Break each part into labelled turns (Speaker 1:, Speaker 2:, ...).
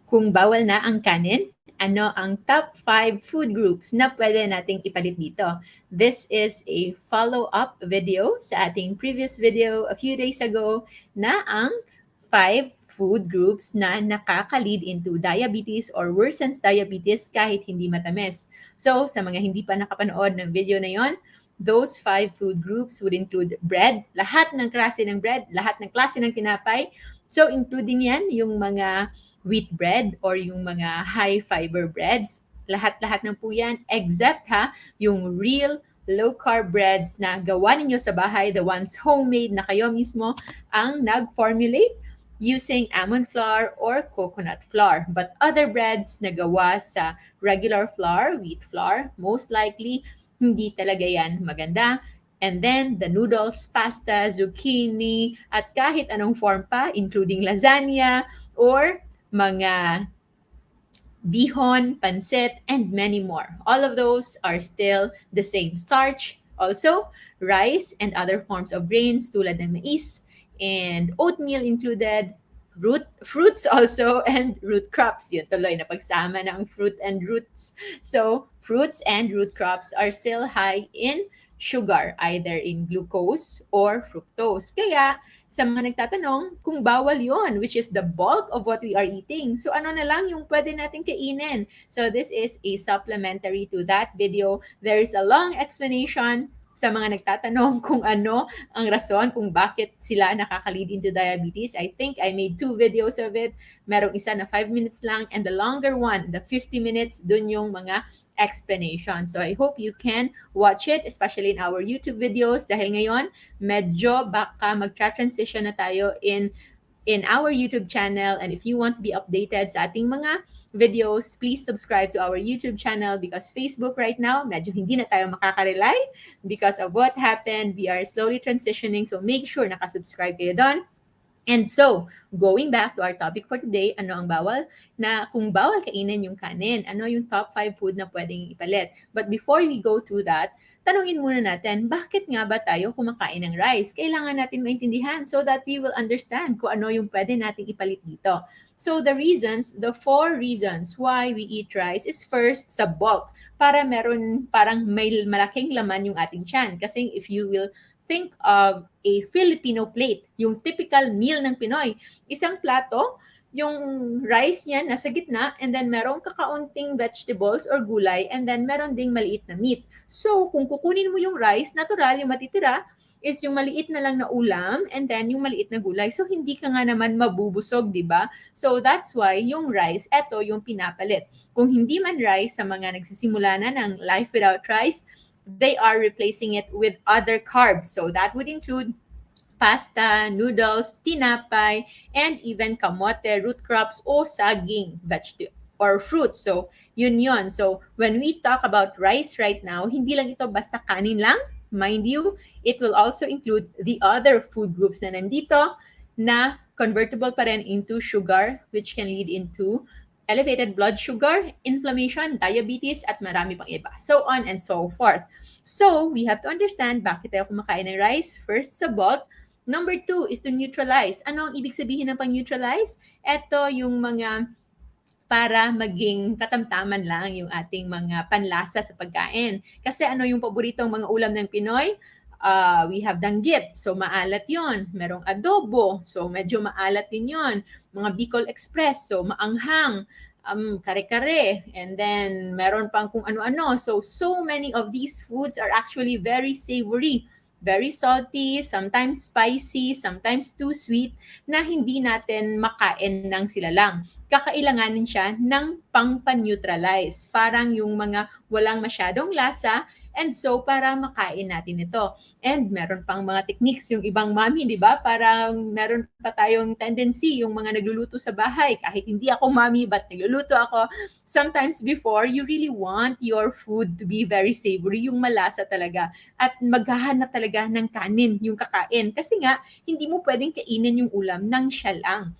Speaker 1: Kung bawal na ang kanin, ano ang top 5 food groups na pwede nating ipalit dito? This is a follow-up video sa ating previous video a few days ago na ang 5 food groups na nakaka-lead into diabetes or worsens diabetes kahit hindi matamis. So, sa mga hindi pa nakapanood ng video na yon, those 5 food groups would include bread, lahat ng klase ng bread, lahat ng klase ng tinapay. So, including yan, yung mga wheat bread or yung mga high fiber breads. Lahat-lahat ng po yan, except yung real low carb breads na gawa ninyo sa bahay, the ones homemade na kayo mismo ang nag-formulate using almond flour or coconut flour. But other breads na gawa sa regular flour, wheat flour, most likely hindi talaga yan maganda. And then, the noodles, pasta, zucchini, at kahit anong form pa, including lasagna or mga bihon, pancit, and many more. All of those are still the same starch. Also, rice and other forms of grains tulad ng mais and oatmeal included, fruits also, and root crops. Yun tuloy na pagsama ng fruit and roots. So, fruits and root crops are still high in sugar, either in glucose or fructose. Kaya, sa mga nagtatanong kung bawal yon, which is the bulk of what we are eating. So ano na lang yung pwede natin kainin? So this is a supplementary to that video. There is a long explanation sa mga nagtatanong kung ano ang rason kung bakit sila nakaka-lead into diabetes. I think I made 2 videos of it. Merong isa na 5 minutes lang and the longer one, the 50 minutes, dun yung mga explanation. So I hope you can watch it, especially in our YouTube videos dahil ngayon medyo baka mag-transition na tayo in our YouTube channel. And if you want to be updated sa ating mga videos, please subscribe to our YouTube channel because Facebook right now, medyo hindi na tayo makaka-rely because of what happened. We are slowly transitioning. So make sure nakasubscribe kayo doon. And so, going back to our topic for today, ano ang bawal? Na kung bawal kainin yung kanin, ano yung top 5 food na pwedeng ipalit? But before we go to that, tanungin muna natin, bakit nga ba tayo kumakain ng rice? Kailangan natin maintindihan so that we will understand kung ano yung pwede nating ipalit dito. So the reasons, the 4 reasons why we eat rice is first, sa bulk. Para meron, parang may malaking laman yung ating tiyan. Kasi if you will think of a Filipino plate, yung typical meal ng Pinoy. Isang plato, yung rice niya nasa gitna, and then merong kakaunting vegetables or gulay, and then meron ding maliit na meat. So, kung kukunin mo yung rice, natural, yung matitira is yung maliit na lang na ulam, and then yung maliit na gulay. So, hindi ka nga naman mabubusog, di ba? So, that's why yung rice, eto yung pinapalit. Kung hindi man rice, sa mga nagsisimula na ng life without rice, they are replacing it with other carbs. So that would include pasta, noodles, tinapay, and even kamote, root crops, o saging, vegetable, or fruits. So, yun. So, when we talk about rice right now, hindi lang ito basta kanin lang. Mind you, it will also include the other food groups na nandito na convertible pa rin into sugar, which can lead into elevated blood sugar, inflammation, diabetes, at marami pang iba. So on and so forth. So, we have to understand bakit tayo kumakain ng rice. First, sa bulk. Number 2 is to neutralize. Ano ang ibig sabihin ng pang-neutralize? Ito yung mga para maging katamtaman lang yung ating mga panlasa sa pagkain. Kasi ano yung paboritong mga ulam ng Pinoy? We have danggit, so maalat yon. Merong adobo, so medyo maalat din yon. Mga Bicol Express, so maanghang. Kare-kare, and then meron pang kung ano-ano. So many of these foods are actually very savory, very salty, sometimes spicy, sometimes too sweet, na hindi natin makain ng sila lang. Kakailanganin siya ng pang-neutralize. Parang yung mga walang masyadong lasa, and so para makain natin ito. And meron pang mga techniques yung ibang mami, di ba? Parang meron pa tayong tendency yung mga nagluluto sa bahay. Kahit hindi ako mami, but nagluluto ako. Sometimes before, you really want your food to be very savory, yung malasa talaga. At maghahanap talaga ng kanin, yung kakain. Kasi nga, hindi mo pwedeng kainin yung ulam ng siya lang.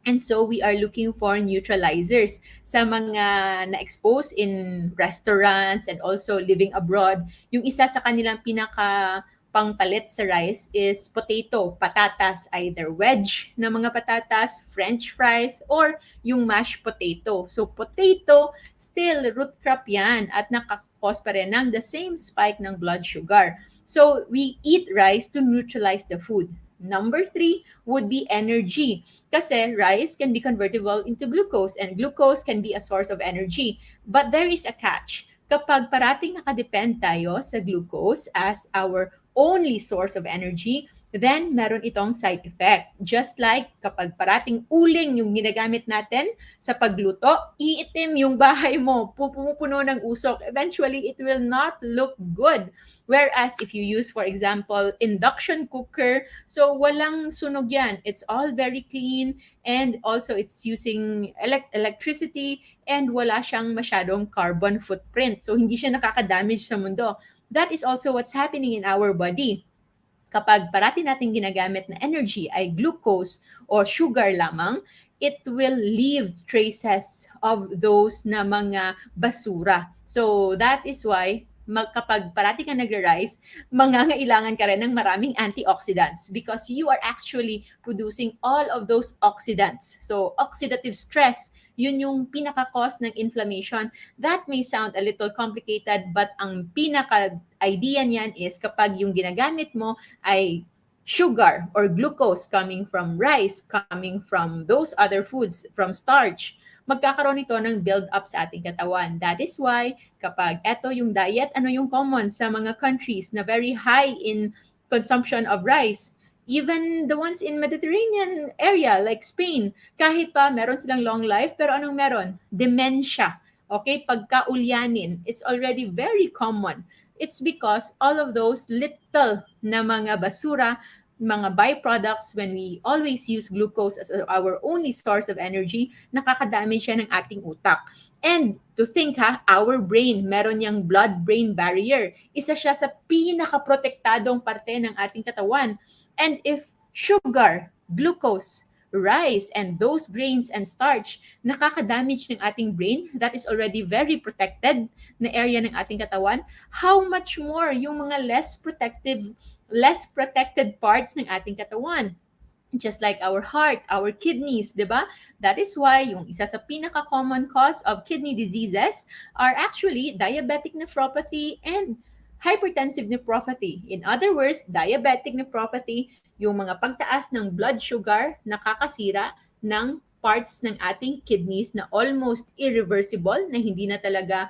Speaker 1: And so we are looking for neutralizers sa mga na-expose in restaurants and also living abroad. Yung isa sa kanilang pinaka pangpalit sa rice is potato, patatas, either wedge na mga patatas, french fries, or yung mashed potato. So potato, still root crop yan at nakakakos pa rin ng the same spike ng blood sugar. So we eat rice to neutralize the food. Number three would be energy. Kasi rice can be convertible into glucose and glucose can be a source of energy. But there is a catch. Kapag parating nakadepend tayo sa glucose as our only source of energy, then meron itong side effect. Just like kapag parating uling yung ginagamit natin sa pagluto, iitim yung bahay mo, pumupuno ng usok. Eventually, it will not look good. Whereas if you use, for example, induction cooker, so walang sunog yan. It's all very clean and also it's using electricity and wala siyang masyadong carbon footprint. So hindi siya nakaka-damage sa mundo. That is also what's happening in our body. Kapag parati natin ginagamit na energy ay glucose o sugar lamang, it will leave traces of those na mga basura. So that is why kapag parati ka nagra-rice, mangangailangan ka rin ng maraming antioxidants because you are actually producing all of those oxidants. So oxidative stress, yun yung pinaka-cause ng inflammation. That may sound a little complicated but ang pinaka-idea niyan is kapag yung ginagamit mo ay sugar or glucose coming from rice, coming from those other foods, from starch, magkakaroon ito ng build-up sa ating katawan. That is why kapag eto yung diet, ano yung common sa mga countries na very high in consumption of rice? Even the ones in Mediterranean area like Spain, kahit pa meron silang long life, pero anong meron? Dementia. Okay, pagkaulyanin, it's already very common. It's because all of those little na mga basura, mga byproducts when we always use glucose as our only source of energy, nakakadamage siya ng ating utak. And to think our brain, meron niyang blood-brain barrier. Isa siya sa pinaka-protektadong parte ng ating katawan. And if sugar, glucose, rice, and those grains and starch nakakadamage ng ating brain, that is already very protected na area ng ating katawan, how much more yung mga less protected parts ng ating katawan? Just like our heart, our kidneys, di ba? That is why yung isa sa pinaka-common cause of kidney diseases are actually diabetic nephropathy and hypertensive nephropathy. In other words, diabetic nephropathy, yung mga pagtaas ng blood sugar nakakasira ng parts ng ating kidneys na almost irreversible, na hindi na talaga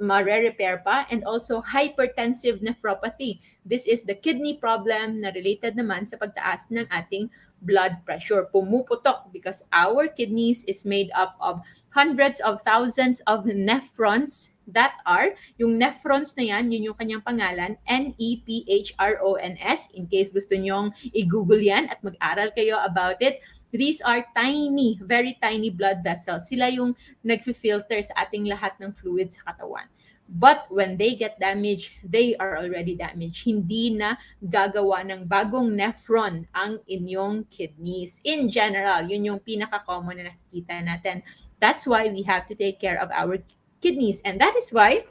Speaker 1: ma-repair pa, and also hypertensive nephropathy. This is the kidney problem na related naman sa pagtaas ng ating blood pressure. Pumuputok because our kidneys is made up of hundreds of thousands of nephrons that are, yung nephrons na yan, yun yung kanyang pangalan, Nephrons. In case gusto nyong i-google yan at mag-aral kayo about it, these are tiny, very tiny blood vessels. Sila yung nag-filter sa ating lahat ng fluids sa katawan. But when they get damaged, they are already damaged. Hindi na gagawa ng bagong nephron ang inyong kidneys. In general, yun yung pinaka-common na nakikita natin. That's why we have to take care of our kidneys. And that is why,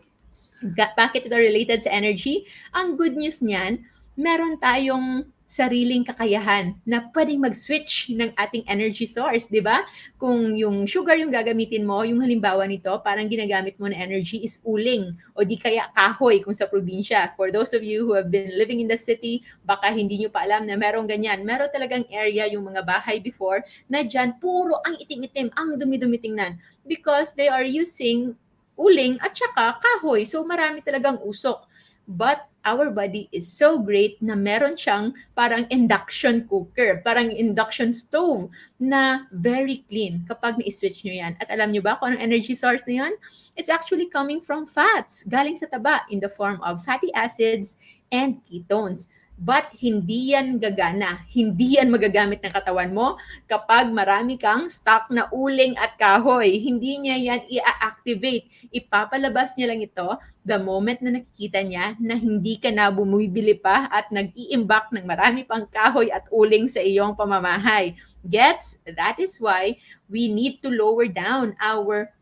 Speaker 1: bakit ito related sa energy? Ang good news niyan, meron tayong sariling kakayahan na pwedeng mag-switch ng ating energy source, di ba? Kung yung sugar yung gagamitin mo, yung halimbawa nito, parang ginagamit mo na energy is uling o di kaya kahoy kung sa probinsya. For those of you who have been living in the city, baka hindi nyo pa alam na merong ganyan. Meron talagang area yung mga bahay before na dyan puro ang itim-itim, ang dumi-dumi tingnan because they are using uling at saka kahoy. So marami talagang usok. But our body is so great na meron siyang parang induction cooker, parang induction stove na very clean kapag na-switch nyo yan. At alam nyo ba kung anong energy source na yan? It's actually coming from fats, galing sa taba in the form of fatty acids and ketones. But hindi yan gagana, hindi yan magagamit ng katawan mo kapag marami kang stock na uling at kahoy. Hindi niya yan i-activate. Ipapalabas niya lang ito the moment na nakikita niya na hindi ka na bumibili pa at nag-iimbak ng marami pang kahoy at uling sa iyong pamamahay. Gets? That is why we need to lower down our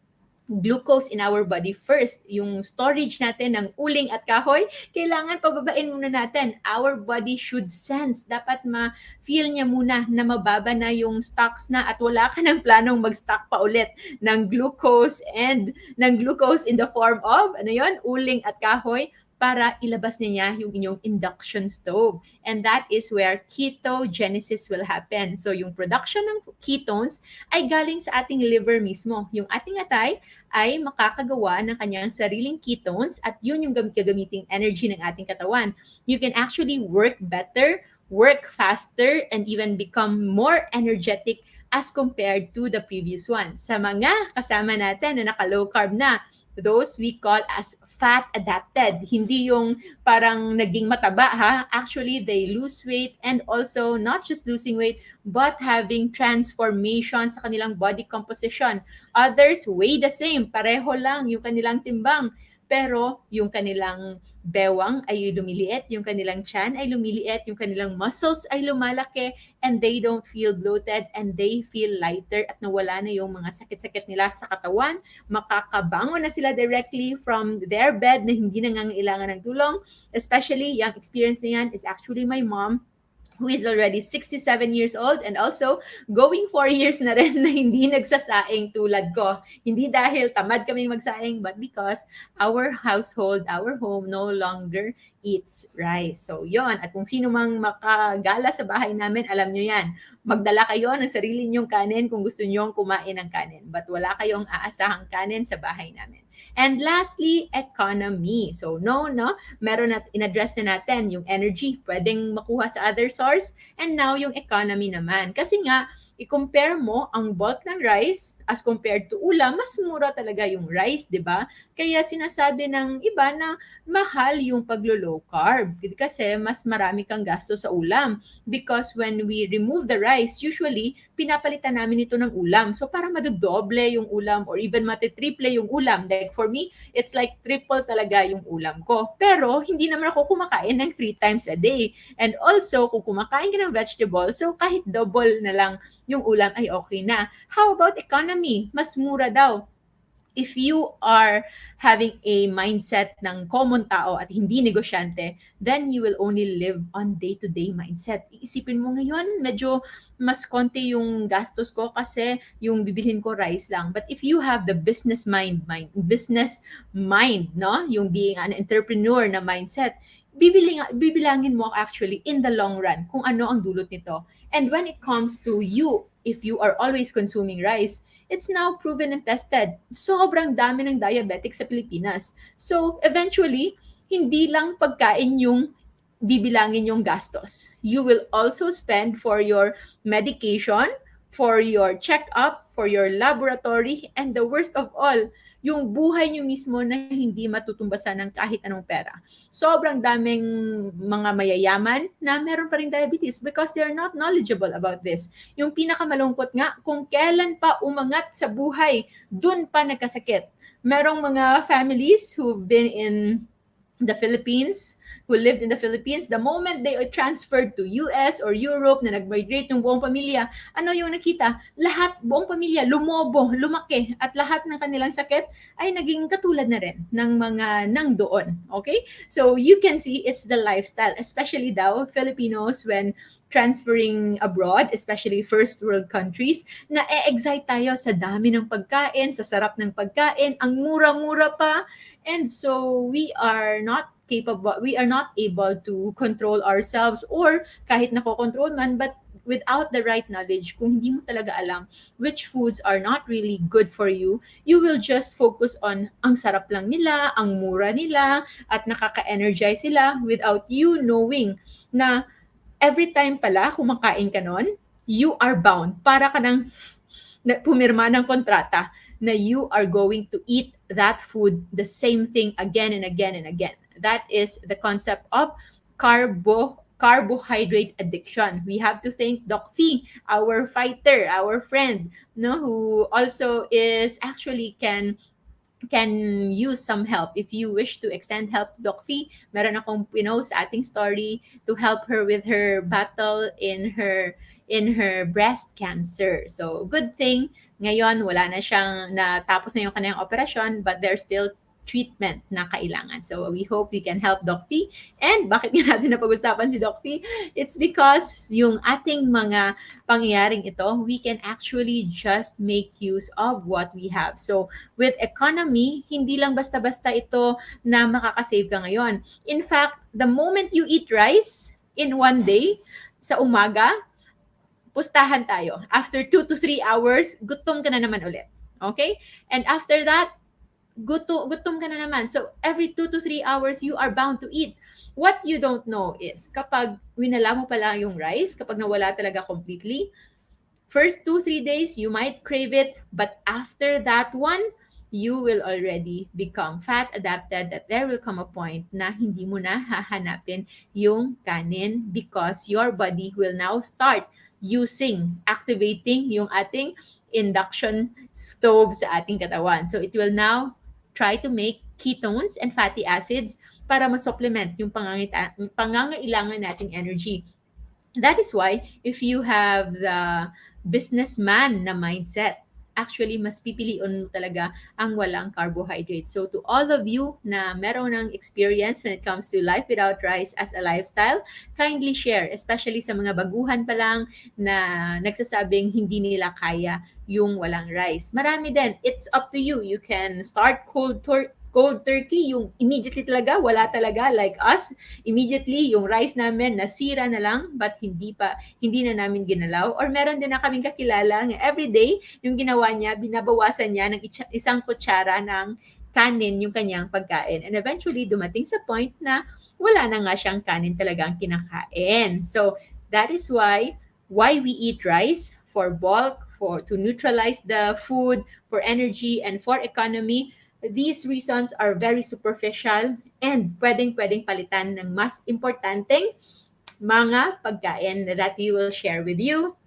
Speaker 1: glucose in our body first. Yung storage natin ng uling at kahoy, kailangan pababain muna natin. Our body should sense. Dapat ma-feel niya muna na mababa na yung stocks na at wala ka ng planong mag-stock pa ulit ng glucose in the form of, ano yon, uling at kahoy para ilabas niya yung inyong induction stove. And that is where ketogenesis will happen. So yung production ng ketones ay galing sa ating liver mismo. Yung ating atay ay makakagawa ng kanyang sariling ketones at yun yung gagamiting energy ng ating katawan. You can actually work better, work faster, and even become more energetic as compared to the previous one. Sa mga kasama natin na naka-low carb na, those we call as fat adapted. Hindi yung parang naging mataba ha. Actually, they lose weight and also not just losing weight, but having transformation sa kanilang body composition. Others weigh the same, pareho lang yung kanilang timbang. Pero yung kanilang bewang ay lumiliit, yung kanilang tiyan ay lumiliit, yung kanilang muscles ay lumalaki, and they don't feel bloated and they feel lighter at nawala na yung mga sakit-sakit nila sa katawan. Makakabangon na sila directly from their bed na hindi nangangailangan ng tulong. Especially, yung experience na yan is actually my mom, who is already 67 years old and also going 4 years na rin na hindi nagsasaing tulad ko. Hindi dahil tamad kaming magsaing, but because our household, our home no longer eats rice. So yon, at kung sino mang makagala sa bahay namin, alam nyo yan. Magdala kayo ng sarili nyong kanin kung gusto nyong kumain ng kanin. But wala kayong aasahang kanin sa bahay namin. And lastly, economy. So no, meron na in-address na natin yung energy, pwedeng makuha sa other source, and now yung economy naman. Kasi nga, i-compare mo ang bulk ng rice as compared to ulam, mas mura talaga yung rice, di ba? Kaya sinasabi ng iba na mahal yung paglo-low carb kasi mas marami kang gasto sa ulam. Because when we remove the rice, usually, pinapalitan namin ito ng ulam. So, para madodoble yung ulam or even matitriple yung ulam. Like for me, it's like triple talaga yung ulam ko. Pero, hindi naman ako kumakain ng 3 times a day. And also, kung kumakain ka ng vegetable, so kahit double na lang yung ulam ay okay na. How about economy? Mas mura daw. If you are having a mindset ng common tao at hindi negosyante, then you will only live on day-to-day mindset. Iisipin mo ngayon, medyo mas konti yung gastos ko kasi yung bibilhin ko rice lang. But if you have the business mind, no? Yung being an entrepreneur na mindset, bibilangin mo actually in the long run kung ano ang dulot nito. And when it comes to you, if you are always consuming rice, it's now proven and tested. Sobrang dami ng diabetic sa Pilipinas. So, eventually, hindi lang pagkain yung bibilangin yung gastos. You will also spend for your medication, for your check-up, for your laboratory, and the worst of all, yung buhay nyo mismo na hindi matutumbasan ng kahit anong pera. Sobrang daming mga mayayaman na meron pa rin diabetes because they're not knowledgeable about this. Yung pinakamalungkot nga, kung kailan pa umangat sa buhay, dun pa nagkasakit. Merong mga families who've been in the Philippines, who lived in the Philippines, the moment they are transferred to US or Europe na nag-migrate yung buong pamilya, ano yung nakita? Lahat, buong pamilya, lumobo, lumaki, at lahat ng kanilang sakit ay naging katulad na rin ng mga nang doon. Okay? So you can see it's the lifestyle, especially daw Filipinos when transferring abroad, especially first world countries, na excite tayo sa dami ng pagkain, sa sarap ng pagkain, ang mura-mura pa. And so we are not able to control ourselves or kahit nakokontrol man, but without the right knowledge, kung hindi mo talaga alam which foods are not really good for you, you will just focus on ang sarap lang nila, ang mura nila, at nakaka-energize sila without you knowing na every time pala kumakain ka nun, you are bound. Para ka nang pumirma ng kontrata na you are going to eat that food, the same thing again and again and again. That is the concept of carbohydrate addiction. We have to thank Doc Fee, our fighter, our friend, no, who also is actually can can use some help. If you wish to extend help to Doc Fee, meron akong pinost sa ating story to help her with her battle in her breast cancer. So, good thing ngayon wala na siyang natapos na yung kanyang operasyon, but there's still treatment na kailangan. So, we hope we can help Doc Fee. And bakit nga natin napag-usapan si Doc Fee? It's because yung ating mga pangyayaring ito, we can actually just make use of what we have. So, with economy, hindi lang basta-basta ito na makakasave ka ngayon. In fact, the moment you eat rice in one day, sa umaga, pustahan tayo. After 2 to 3 hours, gutom ka na naman ulit. Okay? And after that, gutom ka na naman. So, every 2 to 3 hours, you are bound to eat. What you don't know is, kapag winala mo pala yung rice, kapag nawala talaga completely, first 2-3 days, you might crave it, but after that one, you will already become fat adapted that there will come a point na hindi mo na hahanapin yung kanin because your body will now start activating yung ating induction stove sa ating katawan. So it will now try to make ketones and fatty acids para ma-supplement yung pangangailangan nating energy. That is why if you have the businessman na mindset, actually mas pipiliin mo talaga ang walang carbohydrates. So to all of you na meron ng experience when it comes to life without rice as a lifestyle, kindly share, especially sa mga baguhan pa lang na nagsasabing hindi nila kaya yung walang rice. Marami din. It's up to you. You can start cold turkey, yung immediately talaga, wala talaga, like us, immediately yung rice namin nasira na lang but hindi na namin ginalaw. Or meron din na kaming kakilala nga everyday yung ginawa niya, binabawasan niya ng isang kutsara ng kanin yung kanyang pagkain. And eventually dumating sa point na wala na nga siyang kanin talagang kinakain. So that is why we eat rice for bulk, for to neutralize the food, for energy and for economy. These reasons are very superficial and pwedeng palitan ng mas importanteng mga pagkain that we will share with you.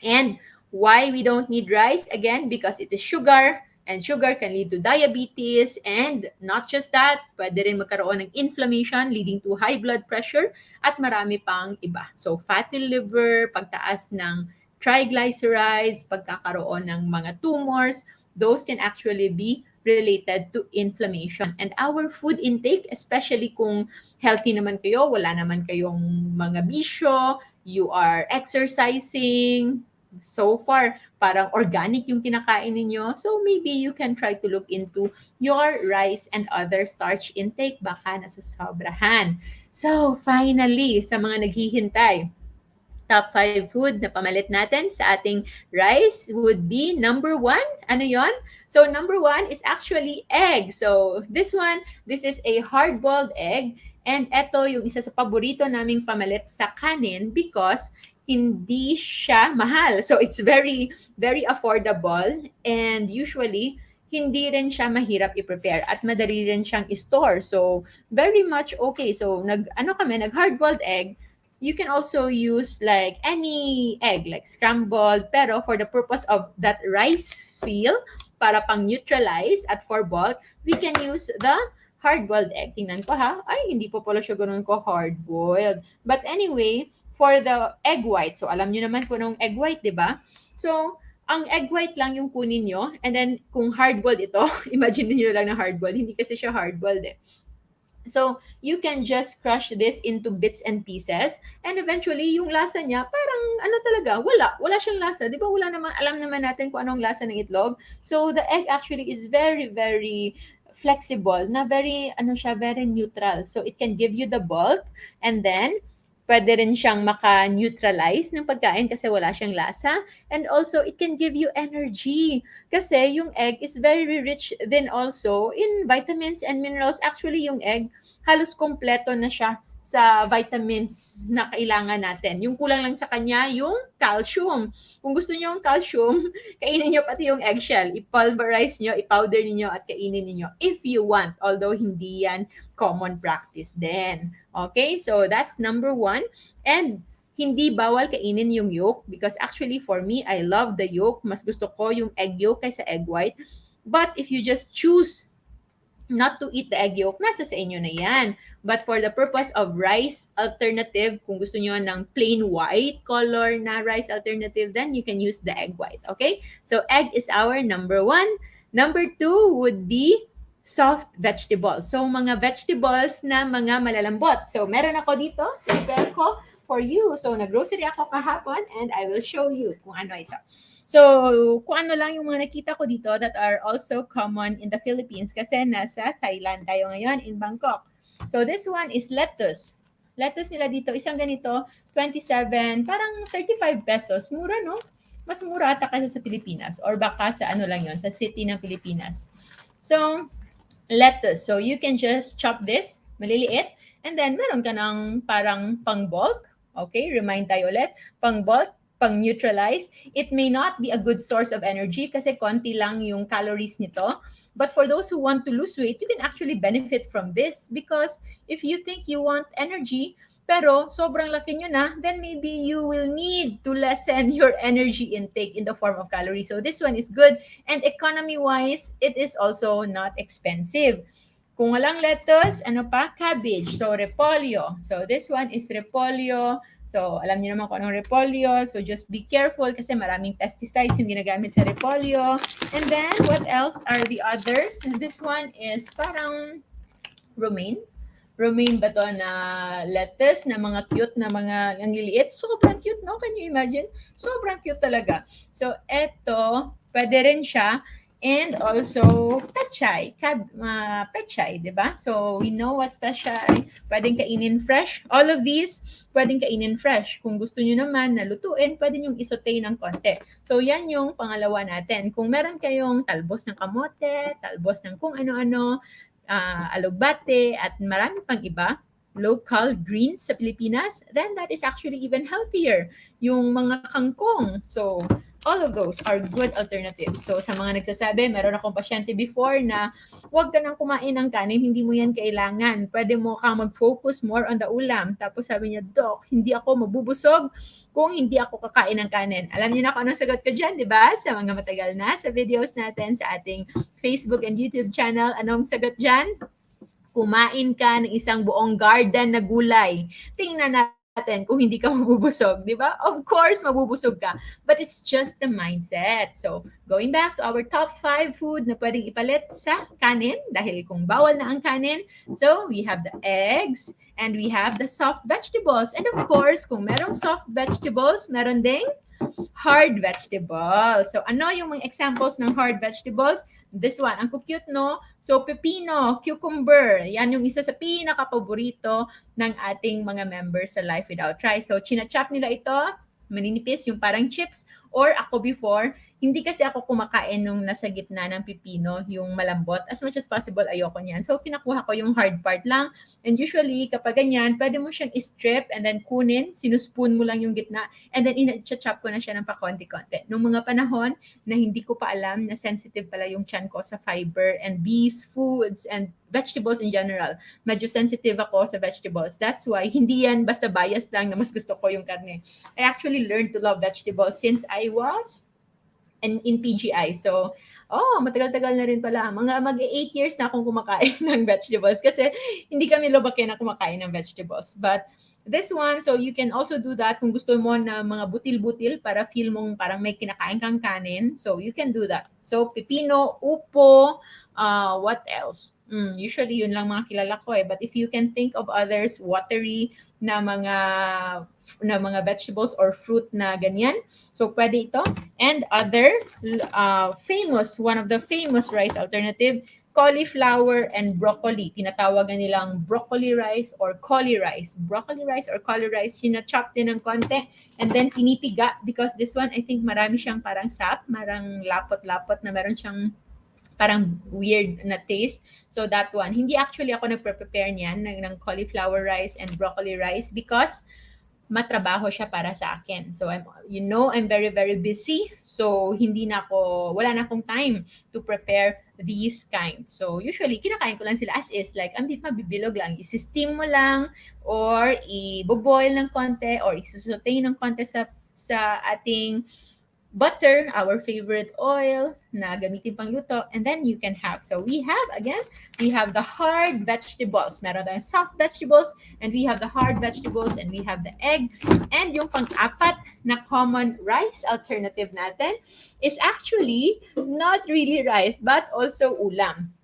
Speaker 1: And why we don't need rice? Again, because it is sugar, and sugar can lead to diabetes, and not just that, pwede rin magkaroon ng inflammation leading to high blood pressure at marami pang iba. So fatty liver, pagtaas ng triglycerides, pagkakaroon ng mga tumors, those can actually be related to inflammation. And our food intake, especially kung healthy naman kayo, wala naman kayong mga bisyo, you are exercising, so far, parang organic yung kinakain ninyo. So maybe you can try to look into your rice and other starch intake. Baka nasusobrahan. So finally, sa mga naghihintay, top 5 food na pamalit natin sa ating rice would be number 1. Ano yon? So number 1 is actually egg. So this is a hard-boiled egg. And ito yung isa sa paborito naming pamalit sa kanin because hindi siya mahal. So it's very, very affordable. And usually, hindi rin siya mahirap i-prepare at madali rin siyang i-store. So very much okay. So nag-hard-boiled egg. You can also use like any egg, like scrambled, pero for the purpose of that rice feel, para pang neutralize at for bulk, we can use the hard-boiled egg. Tingnan ko ha. Ay, hindi po pala siya ganun ko hard-boiled. But anyway, for the egg white, so alam nyo naman kung anong egg white, di ba? So, ang egg white lang yung kunin nyo. And then, kung hard-boiled ito, imagine niyo lang na hard-boiled. Hindi kasi siya hard-boiled eh. So, you can just crush this into bits and pieces. And eventually, yung lasa niya, parang talaga, wala siyang lasa. Di ba alam naman natin kung anong lasa ng itlog. So, the egg actually is very, very flexible, na very neutral. So, it can give you the bulk. And then, pwede rin siyang maka-neutralize ng pagkain kasi wala siyang lasa. And also, it can give you energy. Kasi yung egg is very rich din also in vitamins and minerals. Actually, yung egg, halos kompleto na siya sa vitamins na kailangan natin. Yung kulang lang sa kanya, yung calcium. Kung gusto niyo yung calcium, kainin niyo pati yung eggshell. I-pulverize niyo, i-powder niyo at kainin niyo if you want. Although hindi yan common practice din. Okay, so that's number 1. And hindi bawal kainin yung yolk because actually for me, I love the yolk. Mas gusto ko yung egg yolk kaysa egg white. But if you just choose not to eat the egg yolk, nasa sa inyo na yan. But for the purpose of rice alternative, kung gusto nyo ng plain white color na rice alternative, then you can use the egg white, okay? So egg is our number 1. Number 2 would be soft vegetables. So mga vegetables na mga malalambot. So meron ako dito, prepare ko for you. So nag-grocery ako kahapon and I will show you kung ano ito. So, kung ano lang yung mga nakita ko dito that are also common in the Philippines kasi nasa Thailand tayo ngayon in Bangkok. So, this one is lettuce. Lettuce nila dito, isang ganito, 27, parang 35 pesos. Mura, no? Mas mura ata kasi sa Pilipinas or baka sa ano lang yon sa city ng Pilipinas. So, lettuce. So, you can just chop this, maliliit, and then meron ka ng parang pang-bulk. Okay, remind tayo ulit, pang-bulk, pang-neutralize. It may not be a good source of energy kasi konti lang yung calories nito. But for those who want to lose weight, you can actually benefit from this because if you think you want energy, pero sobrang laki nyo na, then maybe you will need to lessen your energy intake in the form of calories. So this one is good. And economy-wise, it is also not expensive. Kung walang lettuce, ano pa? Cabbage. So, repolyo. So, this one is repolyo. So, alam niyo naman kung anong repolyo. So, just be careful kasi maraming pesticides yung ginagamit sa repolyo. And then, what else are the others? This one is parang romaine. Romaine ba to na lettuce, na mga cute, na mga ang liliit? Sobrang cute, no? Can you imagine? Sobrang cute talaga. So, eto, pwede rin siya. And also, pechay. Pechay, di ba? So, we know what's pechay. Pwedeng kainin fresh. All of these, pwedeng kainin fresh. Kung gusto nyo naman na lutuin, pwede nyo isote ng konti. So, yan yung pangalawa natin. Kung meron kayong talbos ng kamote, talbos ng kung ano-ano, alugbate, at marami pang iba, local greens sa Pilipinas, then that is actually even healthier. Yung mga kangkong. So, all of those are good alternatives. So, sa mga nagsasabi, meron akong pasyente before na huwag ka nang kumain ng kanin, hindi mo yan kailangan. Pwede mo kang mag-focus more on the ulam. Tapos sabi niya, Doc, hindi ako mabubusog kung hindi ako kakain ng kanin. Alam niyo na kung anong sagot ko dyan, di ba? Sa mga matagal na, sa videos natin, sa ating Facebook and YouTube channel, anong sagot dyan? Kumain ka ng isang buong garden na gulay. Tingnan natin kung hindi ka mabubusog, di ba? Of course, mabubusog ka. But it's just the mindset. So, going back to our top 5 food na pwedeng ipalit sa kanin, dahil kung bawal na ang kanin, so we have the eggs, and we have the soft vegetables. And of course, kung merong soft vegetables, meron ding hard vegetables. So, ano yung mga examples ng hard vegetables? This one, ang cute, no? So, pepino, cucumber, yan yung isa sa pinaka-paborito ng ating mga members sa Life Without Rice. So, chinachop nila ito, maninipis, yung parang chips. Or ako before, hindi kasi ako kumakain nung nasa gitna ng pipino, yung malambot. As much as possible, ayoko niyan. So, pinakuha ko yung hard part lang. And usually, kapag ganyan, pwede mo siyang i-strip and then kunin, sinuspoon mo lang yung gitna, and then i-chop ko na siya ng pakonti-konti. Nung mga panahon na hindi ko pa alam na sensitive pala yung tiyan ko sa fiber and bees, foods, and vegetables in general. Medyo sensitive ako sa vegetables. That's why, hindi yan basta bias lang na mas gusto ko yung karne. I actually learned to love vegetables since I was in PGI. So, matagal-tagal na rin pala. Mag-8 years na akong kumakain ng vegetables kasi hindi kami lubaki na kumakain ng vegetables. But this one, so you can also do that kung gusto mo na mga butil-butil para feel mong parang may kinakain kang kanin. So, you can do that. So, pepino, upo, what else? Usually, yun lang mga kilala ko eh. But if you can think of others, watery na mga vegetables or fruit na ganyan, so pwede ito. And other one of the famous rice alternative, cauliflower and broccoli. Tinatawagan nilang broccoli rice or cauli rice. Broccoli rice or cauli rice, sinachop din ng konti and then tinipiga because this one, I think marami siyang parang sap, marang lapot-lapot na meron siyang parang weird na taste. So that one, hindi actually ako nagprepare niyan ng cauliflower rice and broccoli rice because matrabaho siya para sa akin. So I'm very, very busy. So wala na akong time to prepare these kinds. So usually, kinakain ko lang sila as is. Like, mabibilog lang. Isi-steam mo lang or i-boil ng konti or isusote ng konti sa ating butter, our favorite oil na gamitin pang luto, and then you can have. So we have, again, we have the hard vegetables. Meron tayong soft vegetables, and we have the hard vegetables, and we have the egg. And yung pang-apat na common rice alternative natin is actually not really rice, but also ulam.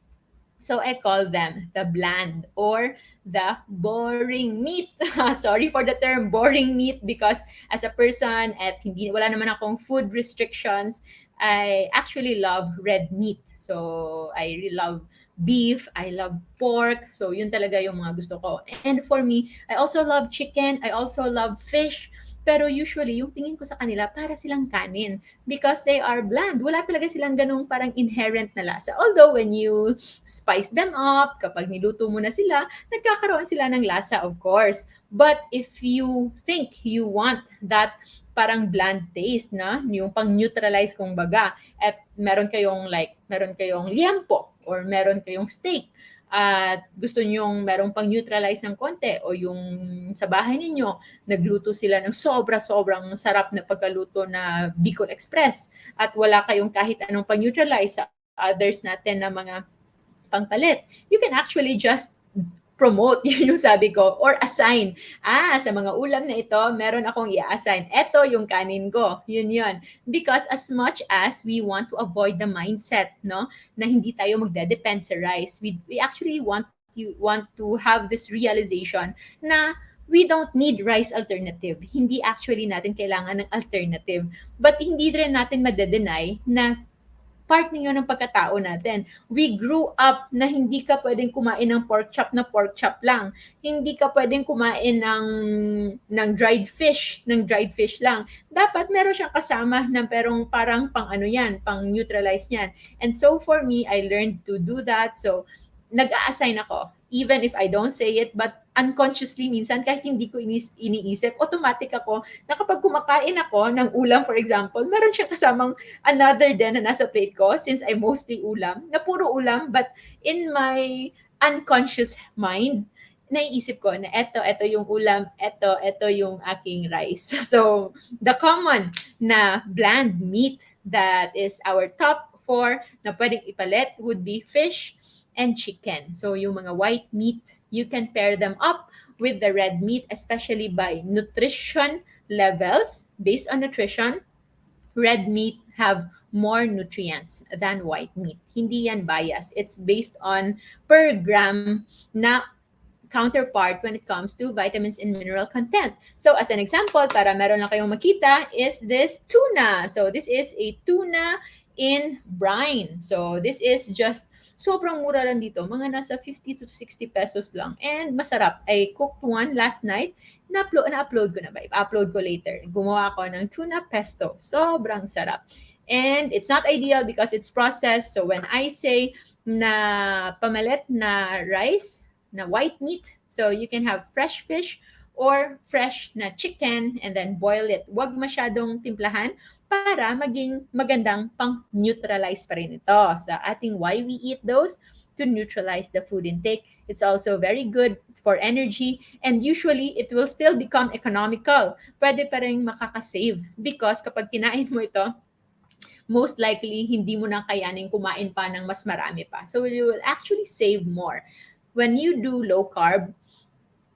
Speaker 1: So I call them the bland or the boring meat. Sorry for the term boring meat, because as a person at hindi wala naman akong food restrictions, I actually love red meat. So I really love beef, I love pork. So yun talaga yung mga gusto ko. And for me, I also love chicken, I also love fish. Pero usually, yung tingin ko sa kanila, para silang kanin because they are bland. Wala talaga silang ganung parang inherent na lasa. Although, when you spice them up, kapag niluto mo na sila, nagkakaroon sila ng lasa, of course. But if you think you want that parang bland taste na, yung pang-neutralize kung baga, at meron kayong liempo or meron kayong steak, at gusto nyong merong pang-neutralize ng konti o yung sa bahay ninyo, nagluto sila ng sobra-sobrang sarap na pagkaluto na Bicol Express at wala kayong kahit anong pang-neutralize sa others natin na mga pangpalit, you can actually just promote, yun yung sabi ko, or assign. Sa mga ulam na ito, meron akong i-assign. Ito yung kanin ko. Yun. Because as much as we want to avoid the mindset, no, na hindi tayo magde-depend sa rice, we actually want to have this realization na we don't need rice alternative. Hindi actually natin kailangan ng alternative. But hindi rin natin madedenay na part niyo ng pagkatao natin. We grew up na hindi ka pwedeng kumain ng pork chop lang. Hindi ka pwedeng kumain ng dried fish lang. Dapat meron siyang kasama ng perong parang pang ano yan, pang neutralize niyan. And so for me, I learned to do that. So nag-a-assign ako. Even if I don't say it, but unconsciously minsan kahit hindi ko iniisip, automatic ako na kapag kumakain ako ng ulam, for example, meron siyang kasamang another din na nasa plate ko since I mostly ulam, na puro ulam, but in my unconscious mind, naiisip ko na eto yung ulam, eto yung aking rice. So, the common na bland meat that is our top four na pwedeng ipalit would be fish and chicken. So, yung mga white meat, you can pair them up with the red meat, especially by nutrition levels. Based on nutrition, red meat have more nutrients than white meat. Hindi yan bias. It's based on per gram na counterpart when it comes to vitamins and mineral content. So as an example, para meron lang kayong makita, is this tuna. So this is a tuna in brine. So this is just sobrang mura lang dito. Mga nasa 50 to 60 pesos lang. And masarap. I cooked one last night. Na-upload ko na ba? I-upload ko later. Gumawa ako ng tuna pesto. Sobrang sarap. And it's not ideal because it's processed. So when I say na pamalit na rice, na white meat, so you can have fresh fish or fresh na chicken and then boil it. Huwag masyadong timplahan para maging magandang pang-neutralize pa rin ito sa ating why we eat those, to neutralize the food intake. It's also very good for energy and usually it will still become economical. Pwede pa rin makakasave because kapag kinain mo ito, most likely hindi mo na kayanin kumain pa ng mas marami pa. So you will actually save more. When you do low carb,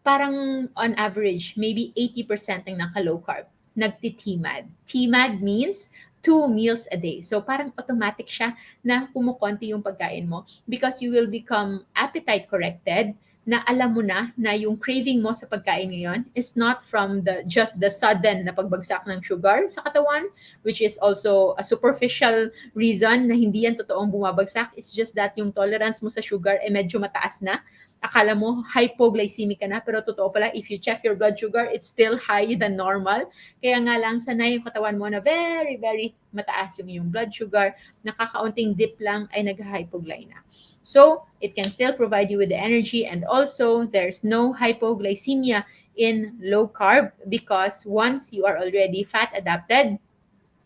Speaker 1: parang on average, maybe 80% ng naka-low carb, nagtitimad. Timad means 2 meals a day. So parang automatic siya na kumukonti yung pagkain mo because you will become appetite corrected, na alam mo na yung craving mo sa pagkain ngayon is not from just the sudden na pagbagsak ng sugar sa katawan, which is also a superficial reason na hindi yan totoong bumabagsak. It's just that yung tolerance mo sa sugar ay medyo mataas na. Akala mo hypoglycemic ka na, pero totoo pala, if you check your blood sugar, it's still higher than normal. Kaya nga lang, sanay yung katawan mo na very, very mataas yung iyong blood sugar, nakakaunting dip lang ay nag-hypogly na. So, it can still provide you with the energy, and also, there's no hypoglycemia in low carb because once you are already fat adapted,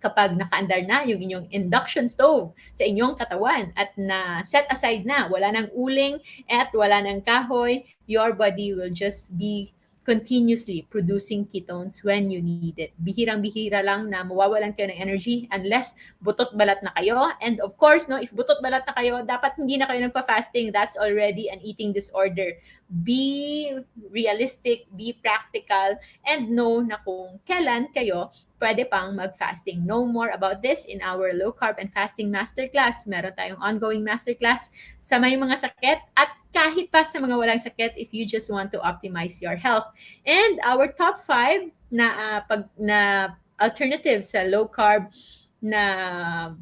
Speaker 1: kapag nakaandar na yung inyong induction stove sa inyong katawan at na set aside na, wala nang uling at wala nang kahoy, your body will just be continuously producing ketones when you need it. Bihirang-bihira lang na mawawalan kayo ng energy unless butot balat na kayo. And of course, no, if butot balat na kayo, dapat hindi na kayo nagpa-fasting. That's already an eating disorder. Be realistic, be practical, and know na kung kailan kayo pwede pang mag-fasting. Know more about this in our low carb and fasting masterclass. Meron tayong ongoing masterclass sa may mga sakit at kahit pa sa mga walang sakit if you just want to optimize your health. And our top 5 na alternatives sa low carb na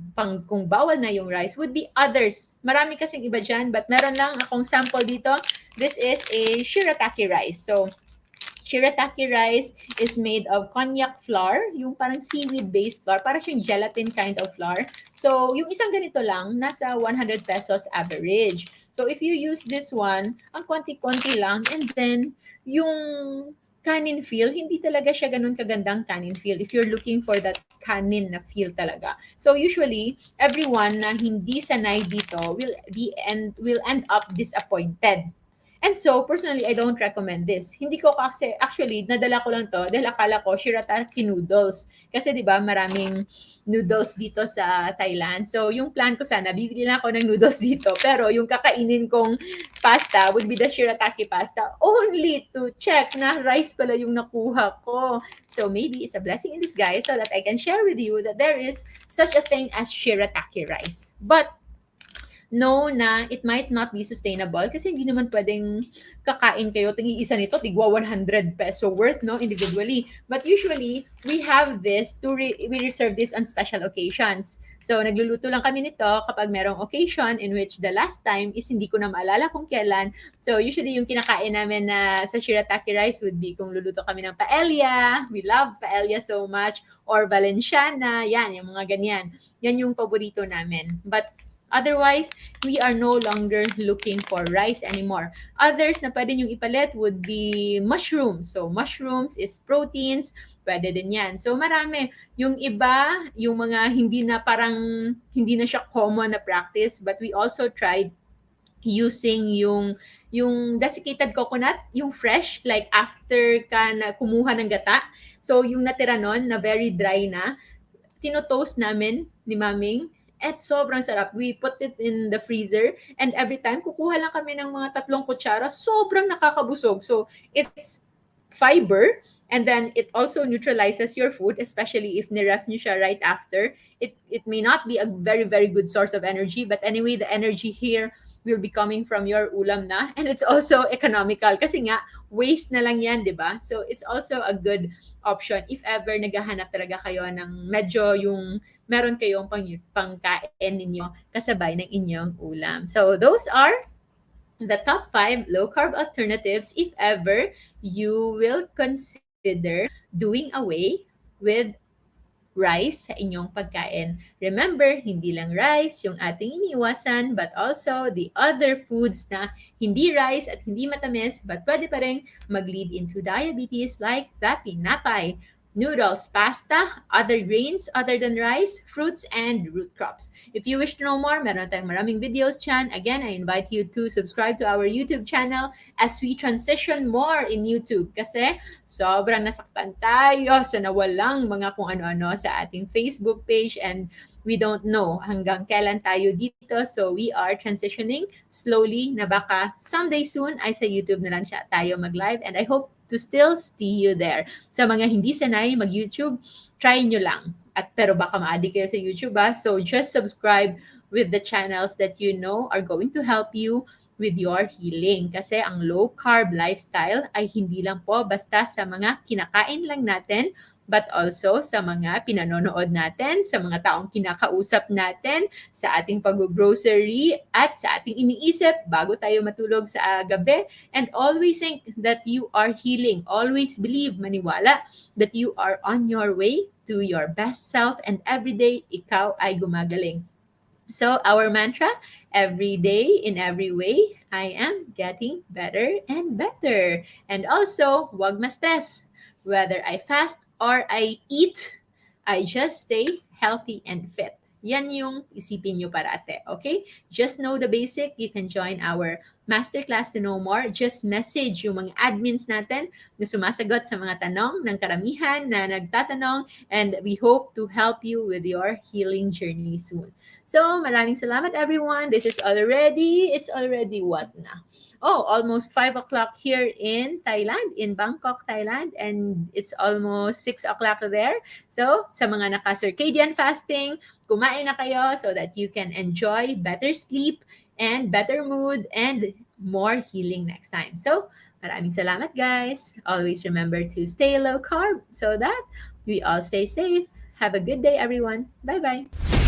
Speaker 1: kung bawal na yung rice would be others. Marami kasing iba dyan, but meron lang akong sample dito. This is a shirataki rice. So, shirataki rice is made of konjac flour, yung parang seaweed-based flour, parang siyang gelatin kind of flour. So, yung isang ganito lang, nasa 100 pesos average. So, if you use this one, ang konti-konti lang, and then, yung kanin feel, hindi talaga siya ganun kagandang kanin feel if you're looking for that kanin na feel talaga. So, usually, everyone na hindi sanay dito will end up disappointed. And so, personally, I don't recommend this. Hindi ko kasi, actually, nadala ko lang to dahil akala ko shirataki noodles. Kasi, di ba, maraming noodles dito sa Thailand. So, yung plan ko sana, bibili lang ako ng noodles dito. Pero, yung kakainin kong pasta would be the shirataki pasta only to check na rice pala yung nakuha ko. So, maybe it's a blessing in disguise so that I can share with you that there is such a thing as shirataki rice. But, know na it might not be sustainable kasi hindi naman pwedeng kakain kayo, tig-iisa nito, tigwa 100 peso worth, no, individually. But usually, we have this, we reserve this on special occasions. So, nagluluto lang kami nito kapag merong occasion in which the last time is hindi ko na maalala kung kailan. So, usually, yung kinakain namin na sa shirataki rice would be kung luluto kami ng paella. We love paella so much. Or Valenciana. Yan, yung mga ganyan. Yan yung paborito namin. But, otherwise, we are no longer looking for rice anymore. Others na pwede yung ipalit would be mushrooms. So, mushrooms is proteins. Pwede din yan. So, marami. Yung iba, yung mga hindi na siya common na practice, but we also tried using yung desiccated coconut, yung fresh, like after ka na kumuha ng gata. So, yung natira nun na very dry na, tinotoast namin ni Maming. At sobrang sarap. We put it in the freezer and every time kukuha lang kami ng mga 3 kutsara, sobrang nakakabusog. So, it's fiber and then it also neutralizes your food, especially if niref nyo siya right after. It may not be a very, very good source of energy, but anyway, the energy here will be coming from your ulam na. And it's also economical kasi nga, waste na lang yan, di ba? So, it's also a good option if ever naghahanap talaga kayo ng medyo yung meron kayong pangkain ninyo kasabay ng inyong ulam. So, those are the top 5 low-carb alternatives if ever you will consider doing away with rice sa inyong pagkain. Remember, hindi lang rice yung ating iniiwasan, but also the other foods na hindi rice at hindi matamis, but pwede pa rin mag-lead into diabetes like the tinapay, noodles, pasta, other grains other than rice, fruits, and root crops. If you wish to know more, meron tayong maraming videos dyan. Again, I invite you to subscribe to our YouTube channel as we transition more in YouTube kasi sobrang nasaktan tayo sa nawalang mga kung ano-ano sa ating Facebook page and we don't know hanggang kailan tayo dito. So we are transitioning slowly na baka someday soon ay sa YouTube na lang siya tayo mag-live and I hope to still see you there. Sa mga hindi sanay mag-YouTube, try nyo lang. Pero baka ma-addict kayo sa YouTube So just subscribe with the channels that you know are going to help you with your healing. Kasi ang low-carb lifestyle ay hindi lang po basta sa mga kinakain lang natin, but also sa mga pinanonood natin, sa mga taong kinakausap natin, sa ating pag-grocery, at sa ating iniisip bago tayo matulog sa gabi. And always think that you are healing. Always believe, maniwala, that you are on your way to your best self and every day, ikaw ay gumagaling. So our mantra, every day, in every way, I am getting better and better. And also, wag ma-stress. Whether I fast or I eat, I just stay healthy and fit. Yan yung isipin nyo parate, okay? Just know the basic. You can join our masterclass to know more. Just message yung mga admins natin na sumasagot sa mga tanong ng karamihan na nagtatanong, and we hope to help you with your healing journey soon. So, maraming salamat everyone. It's already what na? Oh, almost 5 o'clock here in Thailand, in Bangkok, Thailand, and it's almost 6 o'clock there. So, sa mga naka-circadian fasting, kumain na kayo so that you can enjoy better sleep and better mood and more healing next time. So, maraming salamat guys. Always remember to stay low carb so that we all stay safe. Have a good day everyone. Bye-bye.